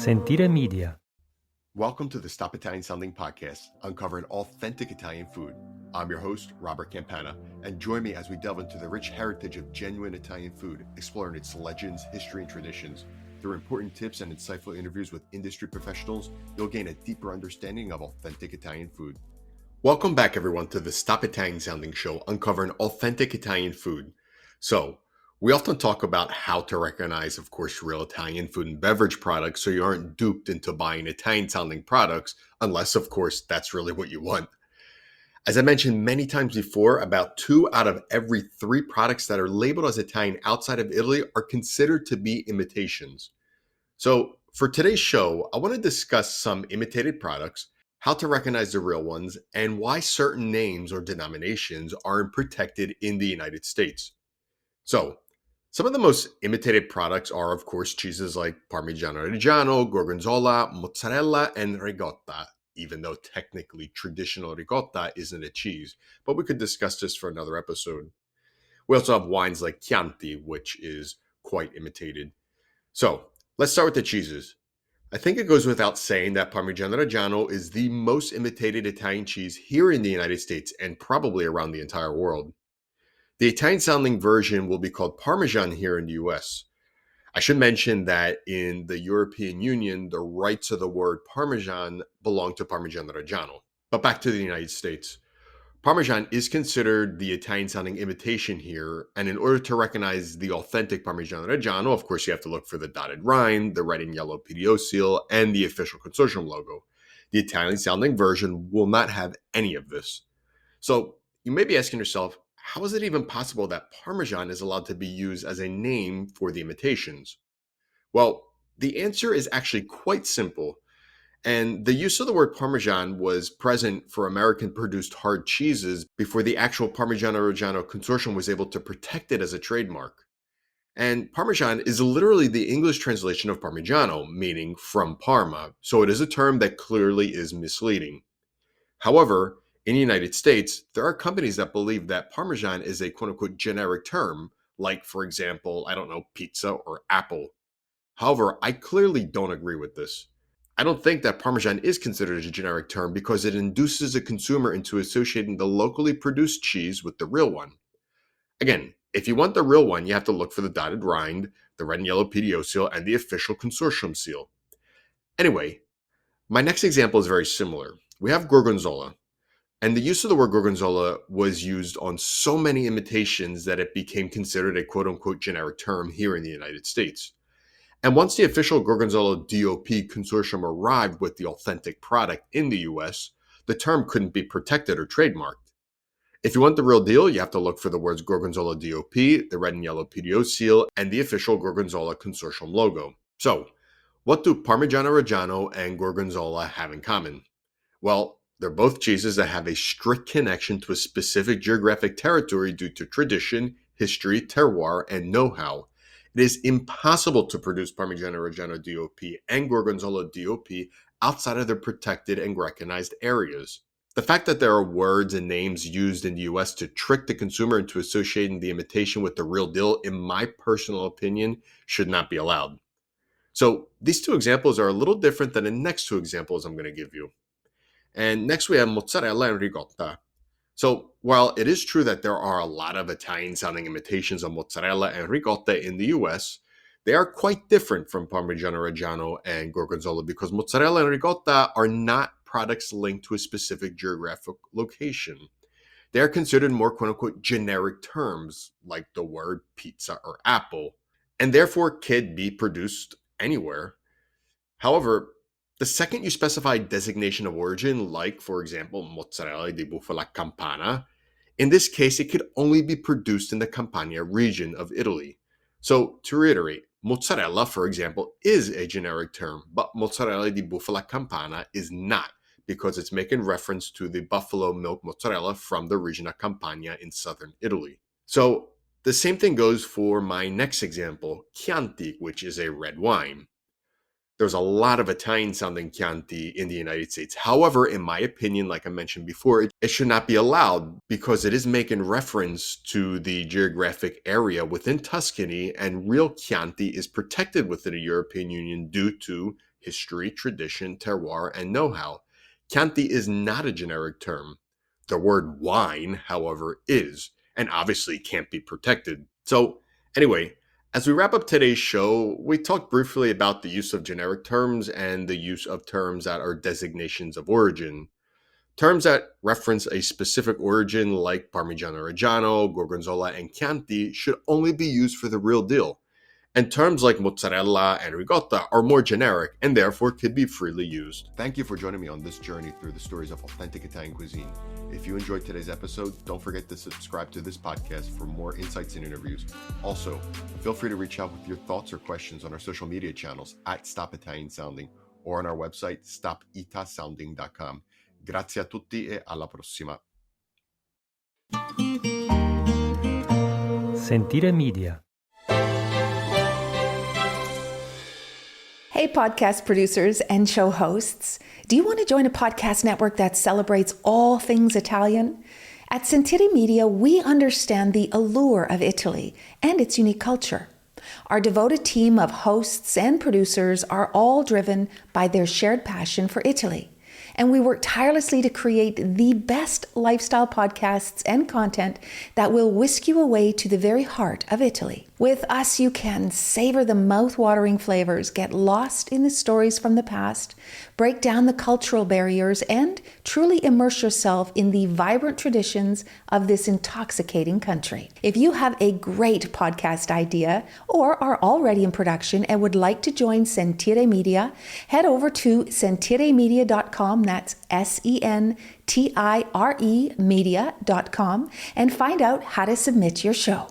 Sentire Media. Welcome to the Stop Italian Sounding podcast, uncovering authentic Italian food. I'm your host, Robert Campana, and join me as we delve into the rich heritage of genuine Italian food, exploring its legends, history, and traditions. Through important tips and insightful interviews with industry professionals, you'll gain a deeper understanding of authentic Italian food. Welcome back, everyone, to the Stop Italian Sounding show, uncovering authentic Italian food. So, we often talk about how to recognize, of course, real Italian food and beverage products so you aren't duped into buying Italian-sounding products, unless, of course, that's really what you want. As I mentioned many times before, about 2 out of every 3 products that are labeled as Italian outside of Italy are considered to be imitations. So, for today's show, I want to discuss some imitated products, how to recognize the real ones, and why certain names or denominations aren't protected in the United States. So, some of the most imitated products are, of course, cheeses like Parmigiano Reggiano, Gorgonzola, mozzarella, and ricotta, even though technically traditional ricotta isn't a cheese, but we could discuss this for another episode. We also have wines like Chianti, which is quite imitated. So, let's start with the cheeses. I think it goes without saying that Parmigiano Reggiano is the most imitated Italian cheese here in the United States and probably around the entire world. The Italian-sounding version will be called Parmesan here in the US. I should mention that in the European Union, the rights of the word Parmesan belong to Parmigiano Reggiano. But back to the United States. Parmesan is considered the Italian-sounding imitation here, and in order to recognize the authentic Parmigiano Reggiano, of course, you have to look for the dotted rind, the red and yellow PDO seal, and the official consortium logo. The Italian-sounding version will not have any of this. So you may be asking yourself, how is it even possible that Parmesan is allowed to be used as a name for the imitations? Well, the answer is actually quite simple. And the use of the word Parmesan was present for American-produced hard cheeses before the actual Parmigiano-Reggiano consortium was able to protect it as a trademark. And Parmesan is literally the English translation of Parmigiano, meaning from Parma, so it is a term that clearly is misleading. However, in the United States, there are companies that believe that Parmesan is a quote-unquote generic term, like, for example, pizza or apple. However, I clearly don't agree with this. I don't think that Parmesan is considered a generic term because it induces a consumer into associating the locally produced cheese with the real one. Again, if you want the real one, you have to look for the dotted rind, the red and yellow PDO seal, and the official consortium seal. Anyway, my next example is very similar. We have Gorgonzola. And the use of the word Gorgonzola was used on so many imitations that it became considered a quote-unquote generic term here in the United States. And once the official Gorgonzola DOP consortium arrived with the authentic product in the US, the term couldn't be protected or trademarked. If you want the real deal, you have to look for the words Gorgonzola DOP, the red and yellow PDO seal, and the official Gorgonzola consortium logo. So, what do Parmigiano Reggiano and Gorgonzola have in common? Well, they're both cheeses that have a strict connection to a specific geographic territory due to tradition, history, terroir, and know-how. It is impossible to produce Parmigiano Reggiano DOP and Gorgonzola DOP outside of their protected and recognized areas. The fact that there are words and names used in the US to trick the consumer into associating the imitation with the real deal, in my personal opinion, should not be allowed. So these 2 examples are a little different than the next 2 examples I'm going to give you. And next we have mozzarella and ricotta. So while it is true that there are a lot of Italian-sounding imitations of mozzarella and ricotta in the US, they are quite different from Parmigiano Reggiano and Gorgonzola because mozzarella and ricotta are not products linked to a specific geographic location. They are considered more quote-unquote generic terms like the word pizza or apple, and therefore can be produced anywhere. However, the second you specify designation of origin, like, for example, mozzarella di bufala campana, in this case, it could only be produced in the Campania region of Italy. So, to reiterate, mozzarella, for example, is a generic term, but mozzarella di bufala campana is not, because it's making reference to the buffalo milk mozzarella from the region of Campania in southern Italy. So, the same thing goes for my next example, Chianti, which is a red wine. There's a lot of Italian-sounding Chianti in the United States. However, in my opinion, like I mentioned before, it should not be allowed because it is making reference to the geographic area within Tuscany, and real Chianti is protected within the European Union due to history, tradition, terroir, and know-how. Chianti is not a generic term. The word wine, however, is, and obviously can't be protected. So, anyway, as we wrap up today's show, we talked briefly about the use of generic terms and the use of terms that are designations of origin. Terms that reference a specific origin like Parmigiano Reggiano, Gorgonzola, and Chianti should only be used for the real deal. And terms like mozzarella and ricotta are more generic and therefore could be freely used. Thank you for joining me on this journey through the stories of authentic Italian cuisine. If you enjoyed today's episode, don't forget to subscribe to this podcast for more insights and interviews. Also, feel free to reach out with your thoughts or questions on our social media channels at Stop Italian Sounding or on our website stopitasounding.com. Grazie a tutti e alla prossima. Sentire Media. Hey, podcast producers and show hosts. Do you want to join a podcast network that celebrates all things Italian? At Sentire Media, we understand the allure of Italy and its unique culture. Our devoted team of hosts and producers are all driven by their shared passion for Italy. And we work tirelessly to create the best lifestyle podcasts and content that will whisk you away to the very heart of Italy. With us, you can savor the mouth-watering flavors, get lost in the stories from the past, break down the cultural barriers, and truly immerse yourself in the vibrant traditions of this intoxicating country. If you have a great podcast idea or are already in production and would like to join Sentire Media, head over to sentiremedia.com, that's SENTIRE media.com, and find out how to submit your show.